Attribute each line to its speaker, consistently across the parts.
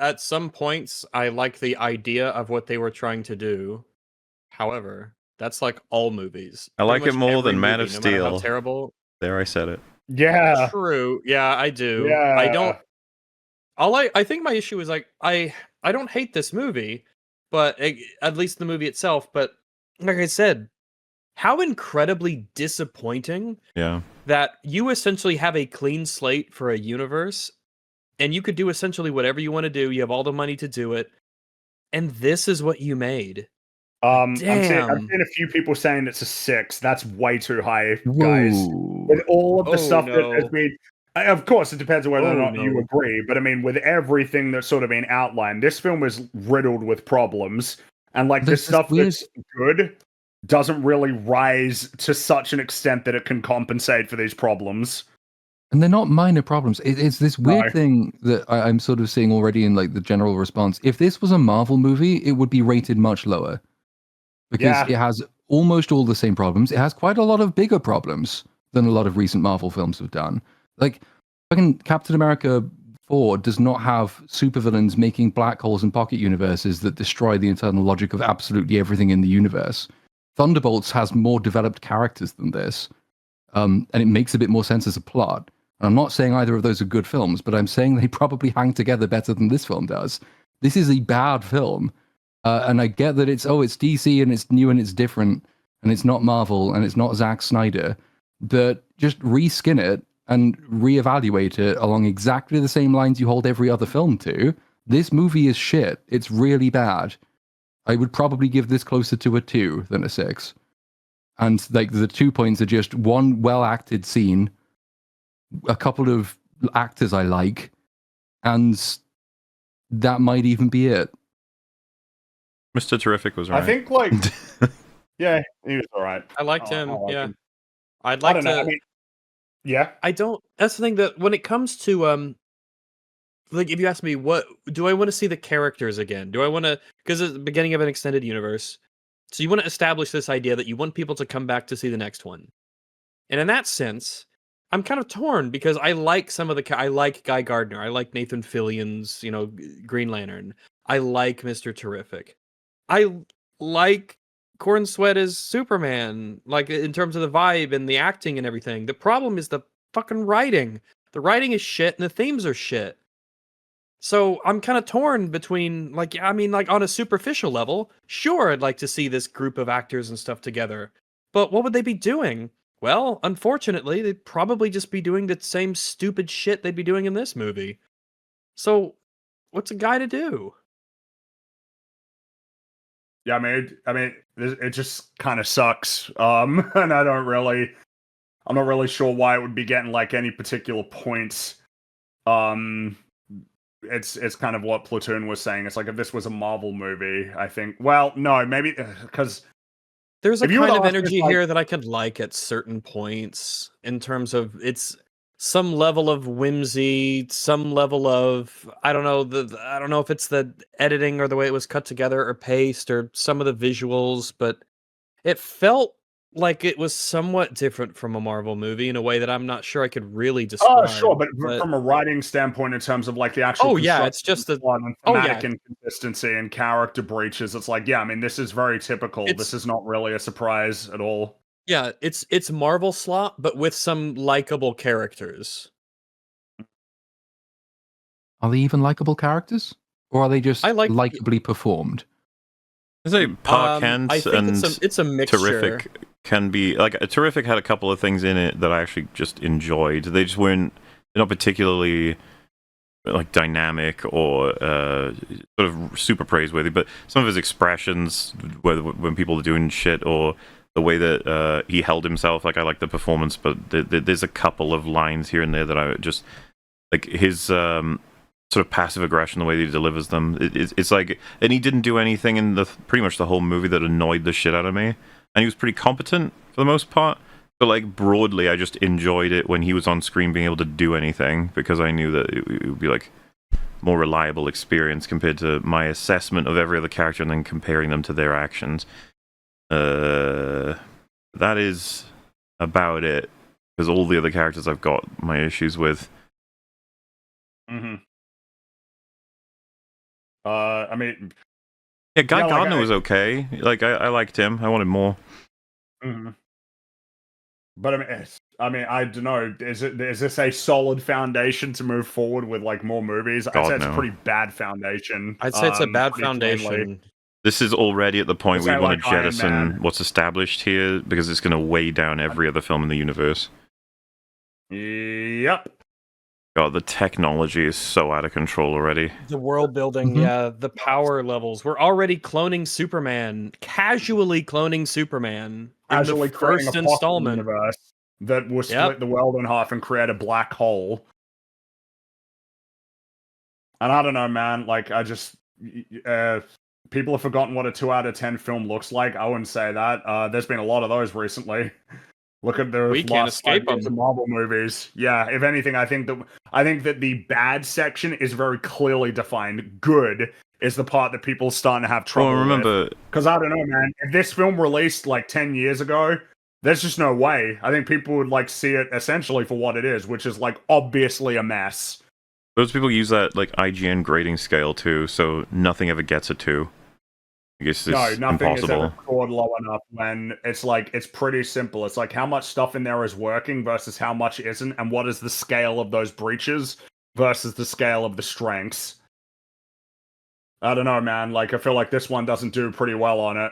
Speaker 1: at some points, I like the idea of what they were trying to do. However, that's like all movies.
Speaker 2: I
Speaker 1: Pretty
Speaker 2: like it
Speaker 1: much
Speaker 2: more
Speaker 1: every
Speaker 2: than Man
Speaker 1: movie,
Speaker 2: of
Speaker 1: no matter how
Speaker 2: Steel.
Speaker 1: terrible.
Speaker 2: There, I said it.
Speaker 3: Yeah.
Speaker 1: True. Yeah, I do. I don't.
Speaker 3: Yeah.
Speaker 1: I think my issue is like I don't hate this movie, but at least the movie itself. But like I said, how incredibly disappointing
Speaker 2: Yeah.
Speaker 1: that you essentially have a clean slate for a universe, and you could do essentially whatever you want to do. You have all the money to do it, and this is what you made.
Speaker 3: I'm seeing
Speaker 1: Damn.
Speaker 3: a few people saying it's a 6. That's way too high, guys.
Speaker 4: Whoa.
Speaker 3: With all of the
Speaker 1: Oh,
Speaker 3: stuff that has
Speaker 1: no.
Speaker 3: been, of course, it depends on whether or
Speaker 1: Oh,
Speaker 3: not you
Speaker 1: no.
Speaker 3: agree. But I mean, with everything that's sort of been outlined, this film is riddled with problems, and like the
Speaker 4: There's this
Speaker 3: stuff
Speaker 4: weird-
Speaker 3: that's good doesn't really rise to such an extent that it can compensate for these problems.
Speaker 4: And they're not minor problems. It's this weird
Speaker 3: No.
Speaker 4: thing that I'm sort of seeing already in like the general response. If this was a Marvel movie, it would be rated much lower. Because
Speaker 3: Yeah.
Speaker 4: it has almost all the same problems. It has quite a lot of bigger problems than a lot of recent Marvel films have done. Like, fucking Captain America 4 does not have supervillains making black holes and pocket universes that destroy the internal logic of absolutely everything in the universe. Thunderbolts has more developed characters than this. And it makes a bit more sense as a plot. And I'm not saying either of those are good films, but I'm saying they probably hang together better than this film does. This is a bad film. And I get that it's DC and it's new and it's different and it's not Marvel and it's not Zack Snyder, but just reskin it and reevaluate it along exactly the same lines you hold every other film to. This movie is shit. It's really bad. I would probably give this closer to a 2 than a 6. And like the 2 points are just one well-acted scene, a couple of actors I like, and that might even be it.
Speaker 2: Mr. Terrific was right.
Speaker 3: I think, like, yeah, he was all right.
Speaker 1: I liked him.
Speaker 3: I like
Speaker 1: Yeah.
Speaker 3: him.
Speaker 1: I'd
Speaker 3: I
Speaker 1: like
Speaker 3: don't
Speaker 1: to.
Speaker 3: know. I mean, yeah.
Speaker 1: I don't. That's the thing that when it comes to like if you ask me what do I want to see the characters again? Do I want to because it's the beginning of an extended universe, so you want to establish this idea that you want people to come back to see the next one, and in that sense, I'm kind of torn because I like some of the I like Guy Gardner, I like Nathan Fillion's Green Lantern, I like Mr. Terrific, I like Corn Sweat as Superman, like in terms of the vibe and the acting and everything. The problem is the fucking writing. The writing is shit and the themes are shit. So I'm kind of torn between like on a superficial level, sure I'd like to see this group of actors and stuff together. But what would they be doing? Well, unfortunately, they'd probably just be doing the same stupid shit they'd be doing in this movie. So, what's a guy to do?
Speaker 3: Yeah, I mean, it just kind of sucks. And I'm not really sure why it would be getting like any particular points. It's kind of what Platoon was saying. It's like if this was a Marvel movie, I think. Well, no, maybe because
Speaker 1: there's a
Speaker 3: if you were
Speaker 1: kind
Speaker 3: to
Speaker 1: of
Speaker 3: ask
Speaker 1: energy
Speaker 3: this, like-
Speaker 1: here that I could like at certain points in terms of it's some level of whimsy, some level of I don't know if it's the editing or the way it was cut together or paced or some of the visuals, but it felt like it was somewhat different from a Marvel movie in a way that I'm not sure I could really describe.
Speaker 3: Oh, sure, but from a writing standpoint, in terms of like the actual
Speaker 1: Oh yeah, it's just the
Speaker 3: and thematic inconsistency and character breaches, it's like, yeah, I mean, this is very typical. This is not really a surprise at all.
Speaker 1: Yeah, it's Marvel slop, but with some likable characters.
Speaker 4: Are they even likable characters? Or are they just likably performed?
Speaker 2: I say Park Kent
Speaker 1: I think
Speaker 2: and
Speaker 1: it's a mixture.
Speaker 2: Terrific can be like Terrific had a couple of things in it that I actually just enjoyed. They're not particularly like dynamic or sort of super praiseworthy, but some of his expressions, whether when people are doing shit or the way that he held himself, like I like the performance, but there's a couple of lines here and there that I just like his sort of passive aggression, the way that he delivers them. It's like, and he didn't do anything in pretty much the whole movie that annoyed the shit out of me, and he was pretty competent for the most part. But like broadly, I just enjoyed it when he was on screen being able to do anything, because I knew that it would be like more reliable experience compared to my assessment of every other character and then comparing them to their actions. That is about it, because all the other characters I've got my issues with.
Speaker 3: Mm-hmm. I mean,
Speaker 2: Yeah, Guy
Speaker 3: yeah, like
Speaker 2: Gardner was okay. Like I liked him. I wanted more.
Speaker 3: mhm. But I mean, I don't know. Is this a solid foundation to move forward with like more movies? I'd say
Speaker 2: God
Speaker 3: it's a
Speaker 2: no.
Speaker 3: pretty bad foundation.
Speaker 1: I'd say it's a bad
Speaker 3: Pretty plainly.
Speaker 1: foundation.
Speaker 2: This is already at the point
Speaker 3: It's
Speaker 2: where you want
Speaker 3: like
Speaker 2: to
Speaker 3: Iron
Speaker 2: jettison
Speaker 3: Man.
Speaker 2: what's established here because it's going to weigh down every other film in the universe.
Speaker 3: Yep.
Speaker 2: God, the technology is so out of control already.
Speaker 1: The world building, yeah, the power levels. We're already cloning Superman, casually cloning Superman in
Speaker 3: Casually
Speaker 1: the
Speaker 3: creating a
Speaker 1: first
Speaker 3: pocket
Speaker 1: installment.
Speaker 3: universe that will split the world in half and create a black hole. And I don't know, man. Like, I just people have forgotten what a 2 out of 10 film looks like. I wouldn't say that. There's been a lot of those recently. Look at the
Speaker 1: We can't
Speaker 3: last 5
Speaker 1: escape
Speaker 3: years of
Speaker 1: them.
Speaker 3: Marvel movies. Yeah, if anything, I think that the bad section is very clearly defined. Good is the part that people starting to have trouble
Speaker 2: Well, remember,
Speaker 3: with. Because I don't know, man. If this film released like 10 years ago, there's just no way. I think people would like see it essentially for what it is, which is like obviously a mess.
Speaker 2: those people use that like IGN grading scale too, so nothing ever gets a 2. I guess it's
Speaker 3: No, nothing is
Speaker 2: impossible.
Speaker 3: ever scored low enough when it's like, it's pretty simple. It's like how much stuff in there is working versus how much isn't, and what is the scale of those breaches versus the scale of the strengths. I don't know, man. Like, I feel like this one doesn't do pretty well on it.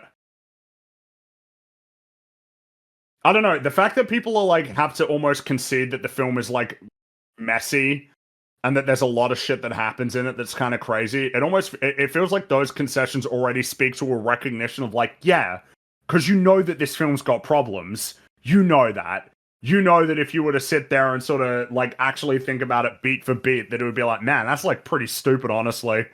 Speaker 3: I don't know. The fact that people are like, have to almost concede that the film is like messy and that there's a lot of shit that happens in it that's kind of crazy. It feels like those concessions already speak to a recognition of like, yeah, because you know that this film's got problems. You know that. You know that if you were to sit there and sort of like actually think about it beat for beat, that it would be like, man, that's like pretty stupid, honestly.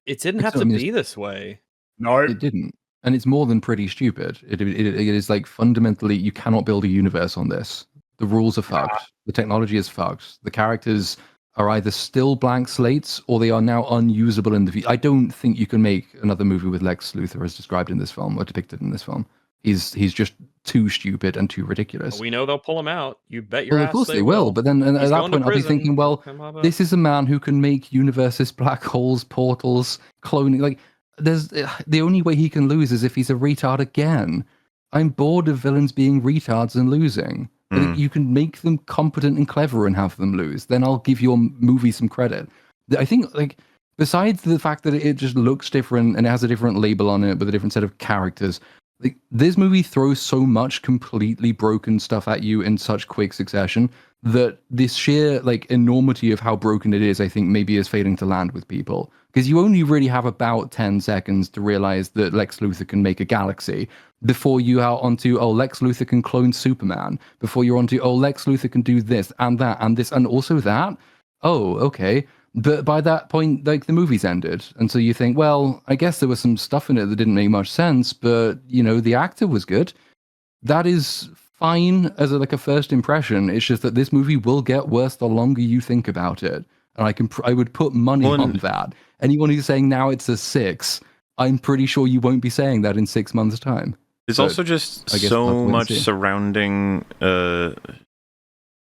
Speaker 1: It didn't have to be this way.
Speaker 3: No,
Speaker 4: It didn't. And it's more than pretty stupid. It is like fundamentally, you cannot build a universe on this. The rules are fucked. The technology is fucked. The characters are either still blank slates or they are now unusable in the future. I don't think you can make another movie with Lex Luthor as described in this film or depicted in this film. He's just too stupid and too ridiculous.
Speaker 1: We know they'll pull him out. You bet your
Speaker 4: Well,
Speaker 1: ass
Speaker 4: of course they will. But then at that point, I'll be thinking, well, this is a man who can make universes, black holes, portals, cloning. Like, there's the only way he can lose is if he's a retard again. I'm bored of villains being retards and losing. Like, you can make them competent and clever and have them lose. Then I'll give your movie some credit. I think, like, besides the fact that it just looks different and it has a different label on it with a different set of characters, like, this movie throws so much completely broken stuff at you in such quick succession that this sheer like enormity of how broken it is, I think maybe is failing to land with people. Because you only really have about 10 seconds to realize that Lex Luthor can make a galaxy before you are onto, oh, Lex Luthor can clone Superman, before you're onto, oh, Lex Luthor can do this and that and this and also that. Oh, okay. But by that point, like, the movie's ended. And so you think, well, I guess there was some stuff in it that didn't make much sense, but, you know, the actor was good. That is fine as a first impression. It's just that this movie will get worse the longer you think about it. And I would put money on that. Anyone who's saying now it's a 6, I'm pretty sure you won't be saying that in 6 months' time.
Speaker 2: There's also just so much surrounding, I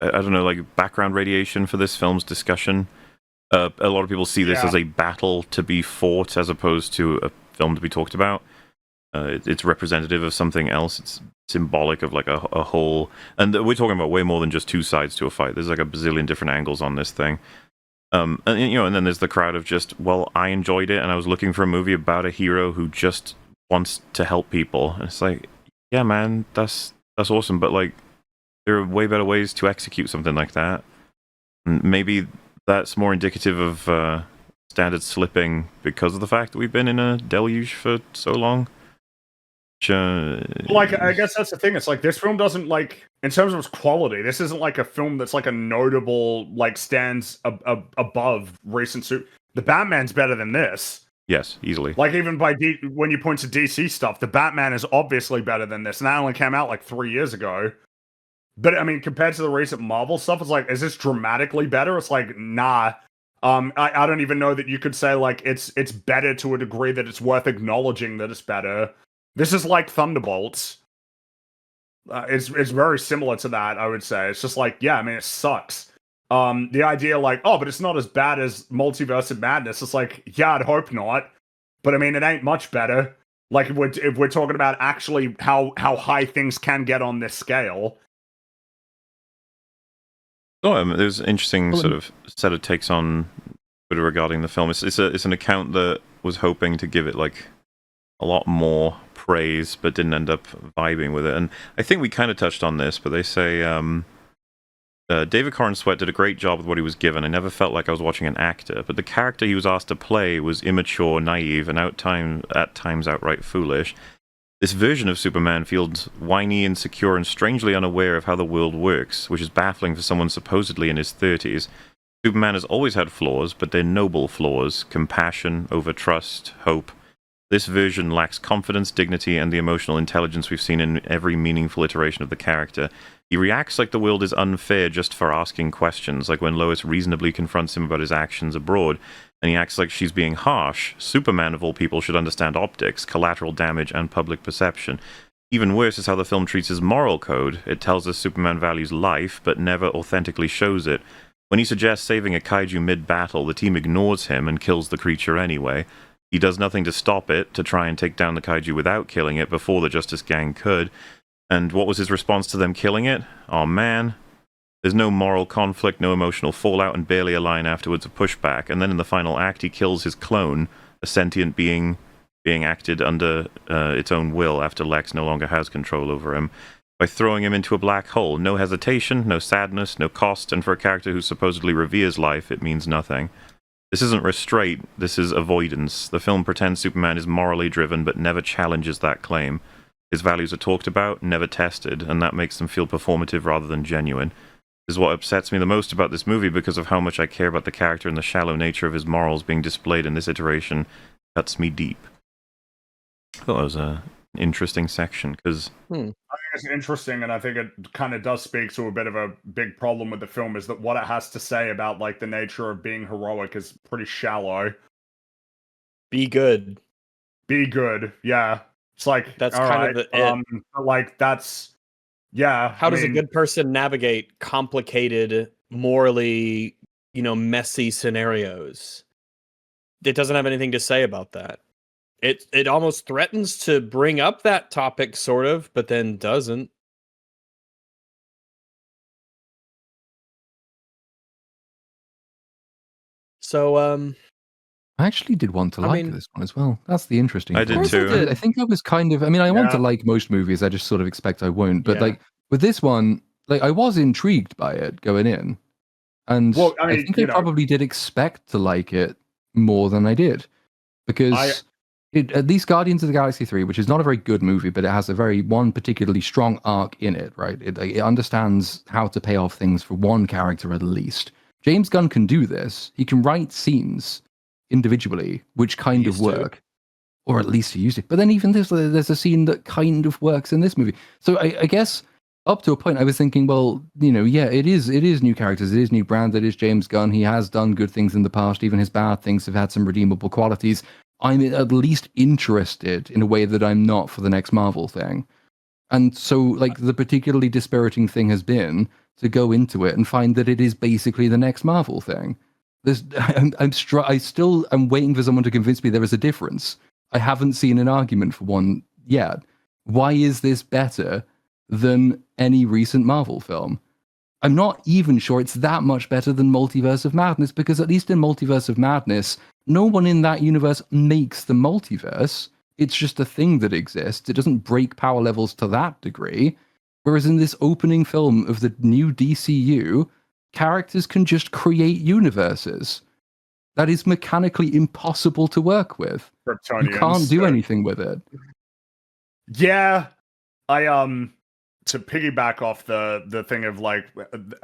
Speaker 2: don't know, like background radiation for this film's discussion. A lot of people see this as a battle to be fought as opposed to a film to be talked about. It's representative of something else. It's symbolic of like a whole. And we're talking about way more than just two sides to a fight. There's like a bazillion different angles on this thing. And you know, and then there's the crowd of just, well, I enjoyed it and I was looking for a movie about a hero who just wants to help people. And it's like, yeah, man, that's awesome. But like, there are way better ways to execute something like that. And maybe that's more indicative of standard slipping because of the fact that we've been in a deluge for so long.
Speaker 3: Like, I guess that's the thing. It's like this film doesn't, like, in terms of its quality, this isn't like a film that's like a notable, like, stands above recent The Batman's better than this.
Speaker 2: Yes, easily.
Speaker 3: Like, even when you point to DC stuff, the Batman is obviously better than this, and that only came out like 3 years ago. But I mean, compared to the recent Marvel stuff, it's like, is this dramatically better? It's like, nah. I don't even know that you could say like it's better to a degree that it's worth acknowledging that it's better. This is like Thunderbolts. It's very similar to that, I would say. It's just like, yeah, I mean, it sucks. The idea like, oh, but it's not as bad as Multiverse of Madness. It's like, yeah, I'd hope not. But I mean, it ain't much better. Like if we're talking about actually how high things can get on this scale.
Speaker 2: Oh, there's an interesting sort of set of takes on Twitter regarding the film. It's an account that was hoping to give it like a lot more praise, but didn't end up vibing with it. And I think we kind of touched on this, but they say David Corn Sweat did a great job with what he was given. I never felt like I was watching an actor, but the character he was asked to play was immature, naive, and at times outright foolish. This version of Superman feels whiny, insecure, and strangely unaware of how the world works, which is baffling for someone supposedly in his 30s. Superman has always had flaws, but they're noble flaws: compassion, overtrust, hope. This version lacks confidence, dignity, and the emotional intelligence we've seen in every meaningful iteration of the character. He reacts like the world is unfair just for asking questions, like when Lois reasonably confronts him about his actions abroad, and he acts like she's being harsh. Superman, of all people, should understand optics, collateral damage, and public perception. Even worse is how the film treats his moral code. It tells us Superman values life, but never authentically shows it. When he suggests saving a kaiju mid-battle, the team ignores him and kills the creature anyway. He does nothing to stop it, to try and take down the kaiju without killing it before the Justice Gang could. And what was his response to them killing it? Oh man. There's no moral conflict, no emotional fallout, and barely a line afterwards of pushback. And then in the final act, he kills his clone, a sentient being acted under its own will after Lex no longer has control over him, by throwing him into a black hole. No hesitation, no sadness, no cost, and for a character who supposedly reveres life, it means nothing. This isn't restraint, this is avoidance. The film pretends Superman is morally driven, but never challenges that claim. His values are talked about, never tested, and that makes them feel performative rather than genuine. This is what upsets me the most about this movie, because of how much I care about the character and the shallow nature of his morals being displayed in this iteration. Cuts me deep. I thought that was an interesting section, because...
Speaker 3: I think it's interesting, and I think it kind of does speak to a bit of a big problem with the film, is that what it has to say about like the nature of being heroic is pretty shallow.
Speaker 1: Be good.
Speaker 3: Be good, yeah. It's like,
Speaker 1: that's
Speaker 3: kind
Speaker 1: right, of it.
Speaker 3: Like that's, yeah.
Speaker 1: How does a good person navigate complicated, morally, messy scenarios? It doesn't have anything to say about that. It almost threatens to bring up that topic, sort of, but then doesn't. So,
Speaker 4: I actually did want to like this one as well. That's the interesting thing.
Speaker 2: I did too.
Speaker 4: I think I was kind of... I want to like most movies. I just sort of expect I won't. But like with this one, like I was intrigued by it going in, and I think I probably did expect to like it more than I did, because at least Guardians of the Galaxy 3, which is not a very good movie, but it has one particularly strong arc in it. Right? It understands how to pay off things for one character at least. James Gunn can do this. He can write scenes individually which kind of work, or at least he used it. But then even there's a scene that kind of works in this movie. So I guess up to a point I was thinking, well, it is new characters, it is new brand, it is James Gunn. He has done good things in the past. Even his bad things have had some redeemable qualities. I'm at least interested in a way that I'm not for the next Marvel thing. And so like the particularly dispiriting thing has been to go into it and find that it is basically the next Marvel thing. I still am waiting for someone to convince me there is a difference. I haven't seen an argument for one yet. Why is this better than any recent Marvel film? I'm not even sure it's that much better than Multiverse of Madness, because at least in Multiverse of Madness, no one in that universe makes the multiverse. It's just a thing that exists. It doesn't break power levels to that degree. Whereas in this opening film of the new DCU, characters can just create universes. That is mechanically impossible to work with. You can't do anything with it.
Speaker 3: Yeah, to piggyback off the thing of like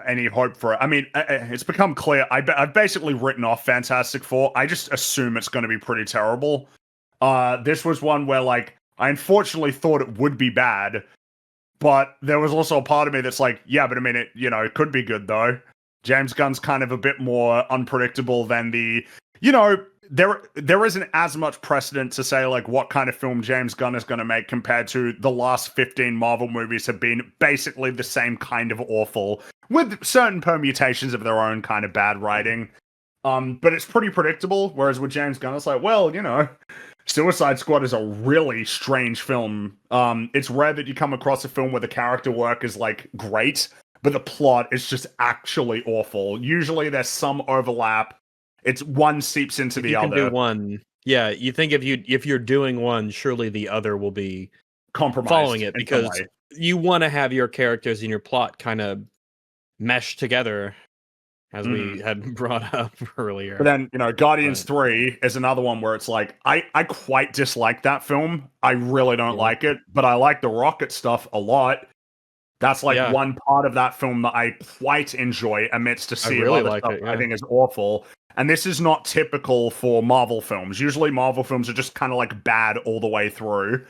Speaker 3: any hope for it. I mean, it's become clear. I've basically written off Fantastic Four. I just assume it's going to be pretty terrible. This was one where like I unfortunately thought it would be bad, but there was also a part of me that's like, yeah, but I mean, it could be good though. James Gunn's kind of a bit more unpredictable than the there isn't as much precedent to say like what kind of film James Gunn is going to make compared to the last 15 Marvel movies have been basically the same kind of awful with certain permutations of their own kind of bad writing. But it's pretty predictable. Whereas with James Gunn, it's like, well, you know, Suicide Squad is a really strange film. It's rare that you come across a film where the character work is like great, but the plot is just actually awful. Usually there's some overlap. It's one seeps into
Speaker 1: If
Speaker 3: the
Speaker 1: you
Speaker 3: other.
Speaker 1: can do one, yeah. You think if you're doing one, surely the other will be
Speaker 3: Compromised
Speaker 1: following it
Speaker 3: in some
Speaker 1: because
Speaker 3: way.
Speaker 1: you want to have your characters and your plot kind of mesh together, as we had brought up earlier.
Speaker 3: But then, you know, Guardians 3 is another one where it's like, I quite dislike that film. I really don't like it, but I like the rocket stuff a lot. That's like one part of that film that I quite enjoy amidst a sea of other stuff I think is awful. And this is not typical for Marvel films. Usually Marvel films are just kind of like bad all the way through.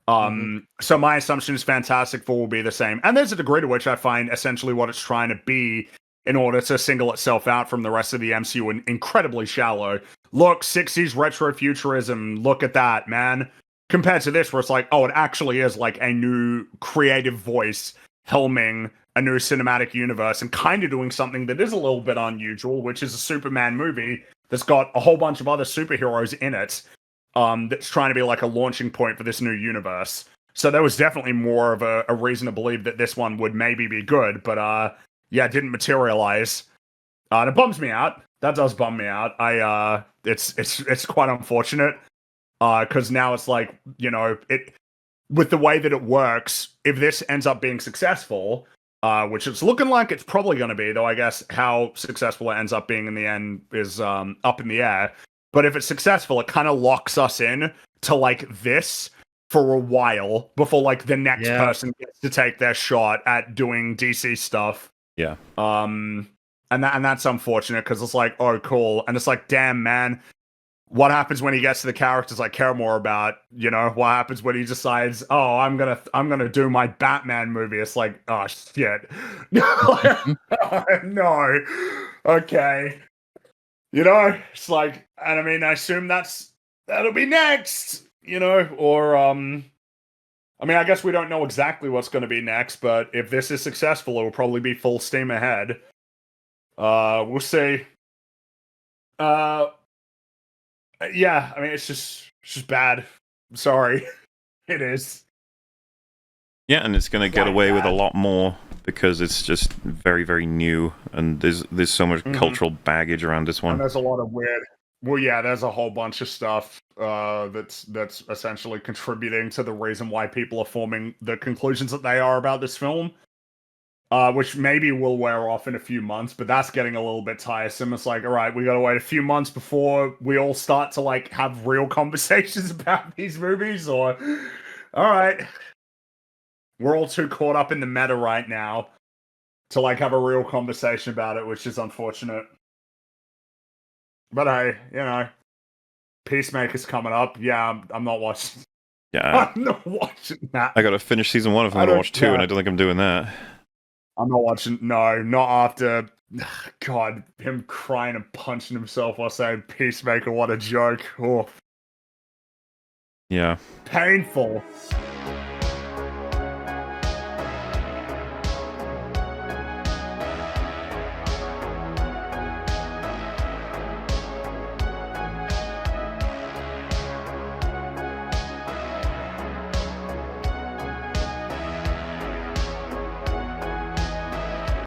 Speaker 3: So my assumption is Fantastic Four will be the same. And there's a degree to which I find essentially what it's trying to be in order to single itself out from the rest of the MCU and incredibly shallow. Look, 60s retrofuturism, look at that, man. Compared to this, where it's like, oh, it actually is like a new creative voice helming a new cinematic universe and kind of doing something that is a little bit unusual, which is a Superman movie that's got a whole bunch of other superheroes in it, that's trying to be like a launching point for this new universe. So there was definitely more of a reason to believe that this one would maybe be good, but yeah, it didn't materialize. And it bums me out. That does bum me out. It's quite unfortunate. Because now it's like, you know, it with the way that it works, if this ends up being successful, which it's looking like it's probably going to be, though I guess how successful it ends up being in the end is up in the air. But if it's successful, it kind of locks us in to like this for a while before like the next person gets to take their shot at doing DC stuff.
Speaker 2: Yeah.
Speaker 3: And that's unfortunate because it's like, oh, cool. And it's like, damn, man. What happens when he gets to the characters I care more about? You know, what happens when he decides, oh, I'm gonna do my Batman movie? It's like, oh shit. No. Okay. You know, it's like, and I mean, I assume that'll be next, you know, or I mean, I guess we don't know exactly what's gonna be next, but if this is successful, it will probably be full steam ahead. We'll see. Yeah, I mean, it's just bad. I'm sorry. It is.
Speaker 2: Yeah, and it's going to get away with a lot more because it's just very, very new, and there's so much cultural baggage around this one.
Speaker 3: And there's a lot of weird. Well, yeah, there's a whole bunch of stuff that's essentially contributing to the reason why people are forming the conclusions that they are about this film. Which maybe will wear off in a few months, but that's getting a little bit tiresome. It's like, all right, we gotta wait a few months before we all start to like have real conversations about these movies, or all right, we're all too caught up in the meta right now to like have a real conversation about it, which is unfortunate. But hey, you know, Peacemaker's coming up. Yeah, I'm not watching.
Speaker 2: Yeah,
Speaker 3: I'm not watching that.
Speaker 2: I gotta finish season 1 if I'm gonna watch 2, and I don't think I'm doing that.
Speaker 3: I'm not watching. No, not after. God, him crying and punching himself while saying Peacemaker. What a joke. Oh.
Speaker 2: Yeah.
Speaker 3: Painful.